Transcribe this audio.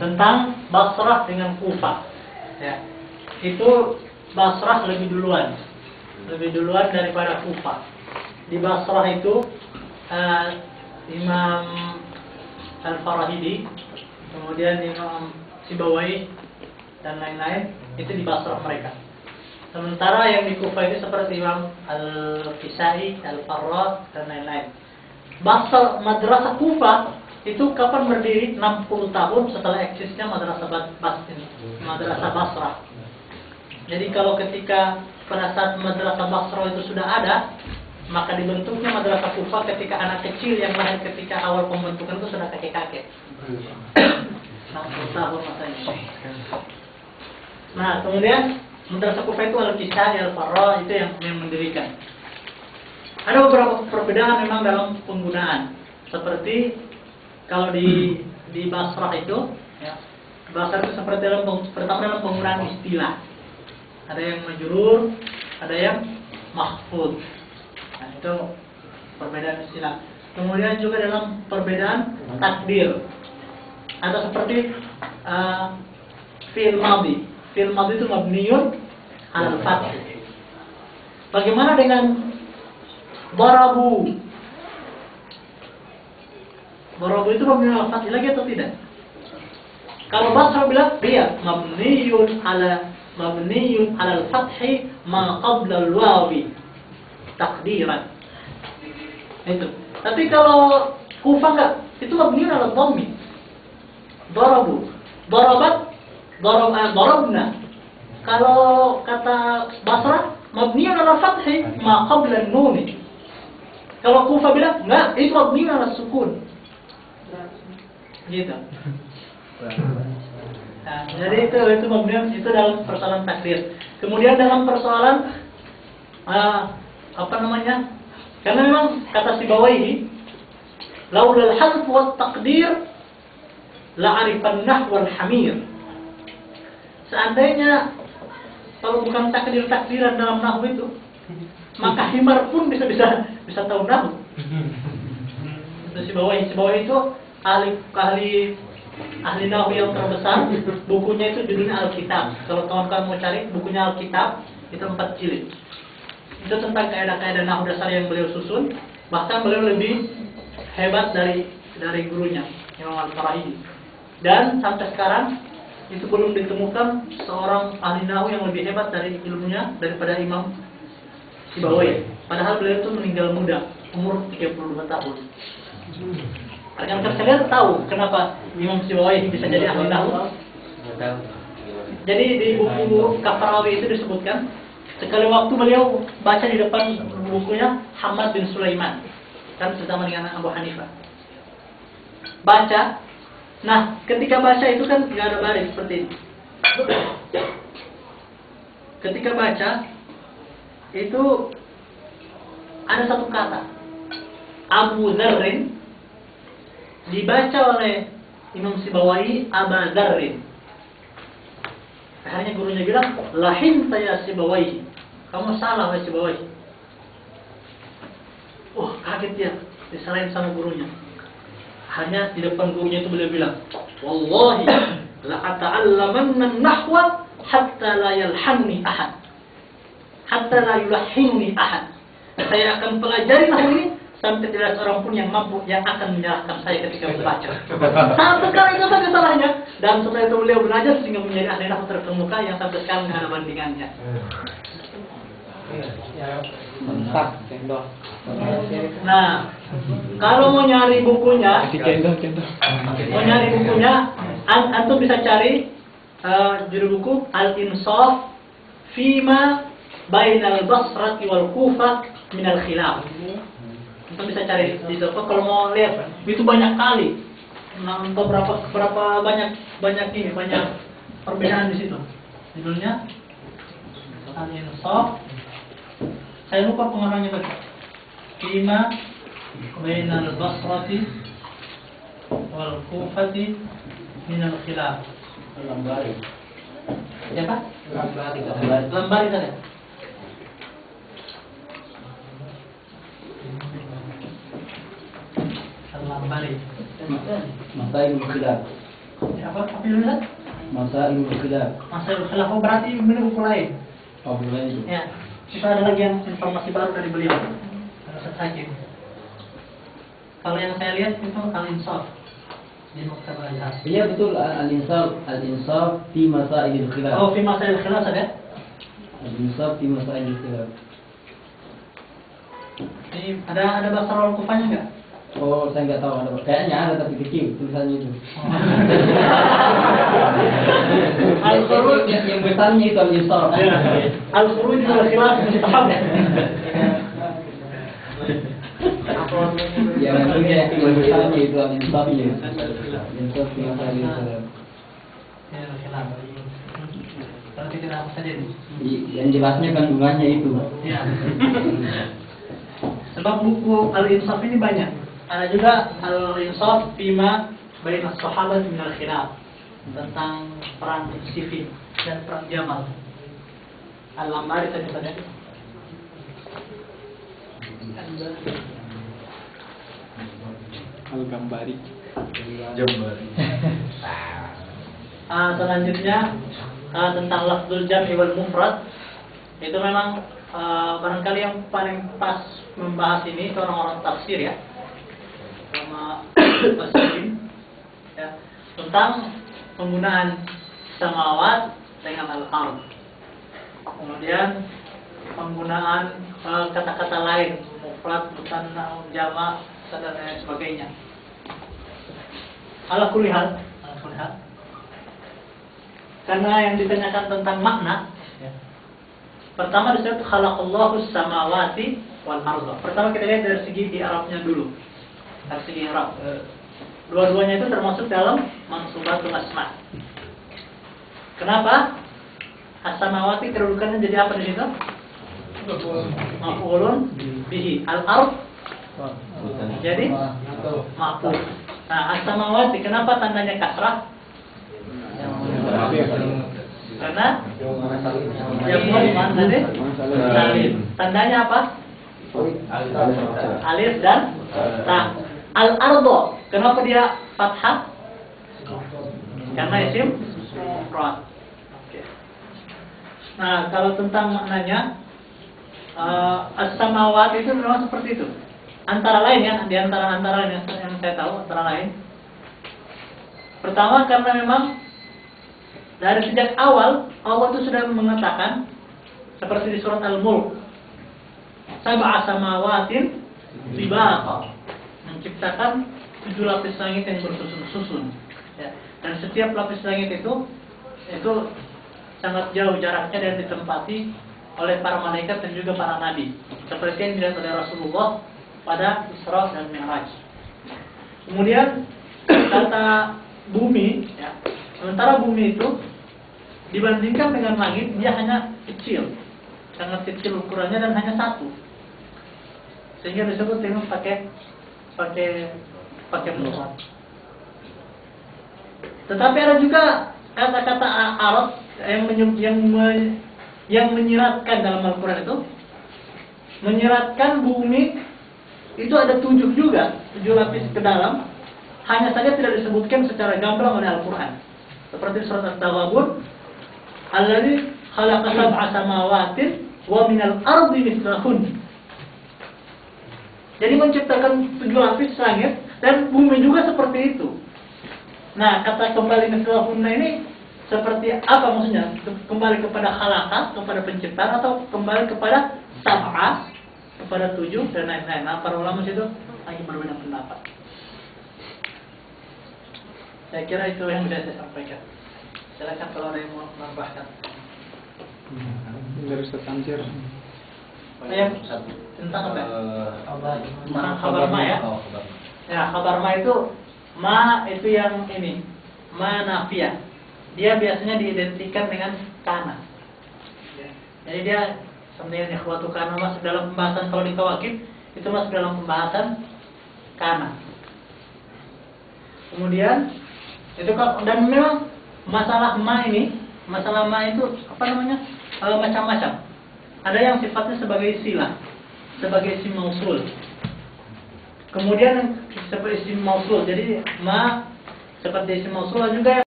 tentang Basrah dengan Kufah. Ya. Itu Basrah lebih duluan daripada Kufah. Di Basrah itu Imam Al-Farahidi, kemudian Imam Sibawai dan lain-lain, itu di Basrah mereka. Sementara yang di Kufah itu seperti Imam Al-Kisai, Al-Farrah dan lain-lain. Basrah, madrasah Kufah itu kapan berdiri? 60 tahun setelah eksisnya madrasah Basrah. Jadi kalau ketika pada saat madrasah Basrah itu sudah ada, maka dibentuknya madrasah Kufah ketika anak kecil yang lahir ketika awal pembentukan itu sudah kakek-kakek. 60 tahun masanya. Nah, kemudian madrasah Kufah itu Al-Kisai, Al-Farrah itu yang mendirikan. Ada beberapa perbedaan memang dalam penggunaan. Seperti kalau di Basrah itu, ya, Basrah itu seperti pertama dalam penggunaan istilah. Ada yang majrur, ada yang mahfuz. Nah, itu perbedaan istilah. Kemudian juga dalam perbedaan takdir. Ada seperti fi'il madhi. Fi'il madhi itu mabniun 'alal fath. Bagaimana dengan darabu? Darabu itu mabniun 'alal fath lagi atau tidak? Kalau Basrah bilang dia mabniun 'alal fathi ma qabla al-wawi takdiran. Itu. Tapi kalau Kufah enggak, itu mabniun 'alal dhammi. Darabu, darabat, darabna. Kalau kata Basrah mabniun 'alal fathi ma qabla an-nun. Kalau Kufah bilang enggak, itu mabniun 'alal sukun. Gitu. Nah, jadi itu mabniun, itu dalam persoalan takdir. Kemudian dalam persoalan karena memang kata Sibawaihi, laulal half wa taqdir la'arifan nahwal hamir. Seandainya kalau bukan takdiran dalam nahwu itu, maka himar pun bisa tahu nahwu. Itu Sibawaihi itu ahli nahwu yang terbesar. Bukunya itu judulnya Alkitab. Kalau kawan-kawan mau cari bukunya Alkitab, itu 4 jilid. Itu tentang kaidah-kaidah nahwu dasar yang beliau susun. Bahkan beliau lebih hebat dari gurunya Imam Al-Farahidi. Dan sampai sekarang itu belum ditemukan seorang ahli nahwu yang lebih hebat dari ilmunya daripada Imam Sibawai. Padahal beliau itu meninggal muda, umur 32 tahun. Rekan kalian tahu kenapa Imam Sibawai bisa jadi ahli nahwu? Jadi di buku Kafarawi itu disebutkan, sekali waktu beliau baca di depan bukunya Hamad bin Sulaiman, kan sesama dengan Abu Hanifah. Baca. Nah, ketika baca itu kan nggak ada baris seperti ini. Ketika baca itu ada satu kata Abu Dzarrin, dibaca oleh Imam Sibawai Aba Dzarrin. Akhirnya gurunya bilang, lahim saya Sibawai, kamu salah wahai Sibawai. Kaget dia, disalahin sama gurunya. Hanya di depan gurunya itu beliau bilang, wallahi la ata'allamanna an-nahwa hatta la yalhanni ahad, hatta la yulahhinni ahad. Saya akan pelajari nahwu ini sampai tidak seorang pun yang mampu yang akan menyalahkan saya ketika membaca. Sampai sekarang itu saja salahnya. Dan setelah itu beliau belajar sehingga menjadi ahli nahwu terkemuka yang sampai sekarang tidak ada bandingannya. Nah, kalau mau nyari bukunya, antum bisa cari judul buku Al-Insaf Fima Bainal Basrati wal Kufah Minal Khilaf. Antum bisa cari di situ. Kalau mau lihat, itu banyak kali. Nah, untuk berapa banyak perbedaan di situ. Judulnya Al-Insaf. Saya lupa pengarangnya tadi. Fima Bainal Basrati wal Kufati Minal Khilaf. Lambari. Siapa? Lambari tadi. Lambari. Masail khilaf. Ya, apa itu Ustaz? Masailul khilaf. Masalah khilaf berarti ini buku lain. Oh, bukan itu. Ya, kita ada lagi yang informasi baru dari beliau. Ustaz Hakim. Kalau yang saya lihat itu Al-Insaf di Maktabah Al-Azhar. Iya betul, al-insaf fi masailil khilaf. Oh, fi masail khilaf ada? Al-insaf fi masailil khilaf. Ini ada bahasa Arab kufanya enggak? Oh, saya nggak tahu ada. Kayaknya ada tapi kecil tulisannya itu. Al-Khuruj yang besarnya itu al-insaf. Al-Khuruj wal khilaf mustahab. Ya, yang besarnya itu al-insafnya. Al-insaf fi masailil khilaf. Ya, khilaf. Tapi tidak apa saja itu. Yang jelasnya kandungannya itu. Ya. Sebab buku Al-Insaf ini banyak. Ada juga Al-Insaf fima baina sahabat min al-khilaf, tentang perang Siffin dan perang Jamal. Al-Lamari tadi tadi. Al-Gambari. Selanjutnya tentang lafzul jam'i wal mufrad. Itu memang barangkali yang paling pas membahas ini itu orang-orang tafsir ya, sama tafsirin ya, tentang penggunaan samawat dengan al-ard. Kemudian penggunaan kata-kata lain, mufrad, musanna, jama' dan lain sebagainya. Ala kulli hal, karena yang ditanyakan tentang makna ya. Pertama disebut khalaqallahu samawati wal arda. Pertama kita lihat dari segi di Arabnya dulu. Dari segi Arab. Dua-duanya itu termasuk dalam mansubatul asma. Kenapa? As-samawati kedudukannya jadi apa di situ? Maf'ulun bihi. Al-ard jadi maf'ul. Nah, as-samawati kenapa tandanya kasrah? Karena jamuan tadi salim. Tandanya apa? Alif dan ta. Al-ardo. Kenapa dia fathah? Karena isim mufrad. Nah, kalau tentang maknanya as-samawat itu memang seperti itu. Antara lain ya, di antara yang saya tahu antara lain. Pertama karena memang dari sejak awal Allah itu sudah mengatakan seperti di surat Al-Mulk, sab'a samawatin tibaqa, menciptakan 7 lapis langit yang bersusun-susun ya. Dan setiap lapis langit itu sangat jauh jaraknya dan ditempati oleh para malaikat dan juga para nabi, seperti yang dilihat oleh Rasulullah pada Isra dan Mi'raj. Kemudian kata bumi ya, sementara bumi itu dibandingkan dengan langit dia hanya kecil, sangat kecil ukurannya dan hanya satu, sehingga disebut dengan pakai mufrad. Tetapi ada juga kata-kata Arab yang menyiratkan dalam Al-Quran itu, menyiratkan bumi itu ada 7 juga, 7 lapis ke dalam, hanya saja tidak disebutkan secara gamblang oleh Al-Quran. Seperti surat At-Taghabun, alladzi khalaqa sab'a samawatin wa minal ardi mithlahun. Jadi menciptakan 7 lapis langit dan bumi juga seperti itu. Nah, kata kembali mithlahun ini seperti apa maksudnya? Kembali kepada khalaqa, kepada penciptaan, atau kembali kepada sab'a, kepada 7 dan lain-lain. Nah, para ulama itu lagi berbeda pendapat. Saya kira itu yang bisa saya sampaikan. Silakan kalau ada yang mau menambahkan. Dari Ustaz Ansir. Saya tentang apa? Tentang khabar ma ya. Ya, khabar ma itu itu yang ini, ma nafiyah. Dia biasanya diidentikan dengan kana. Jadi dia sebenarnya ikhwatu kana masuk dalam pembahasan kalau di kawakib itu masuk dalam pembahasan kana. Kemudian itu dan memang masalah ma itu apa namanya? Macam-macam. Ada yang sifatnya sebagai silah, sebagai isim mausul. Kemudian sebagai isim mausul. Jadi ma seperti Ismail Sula juga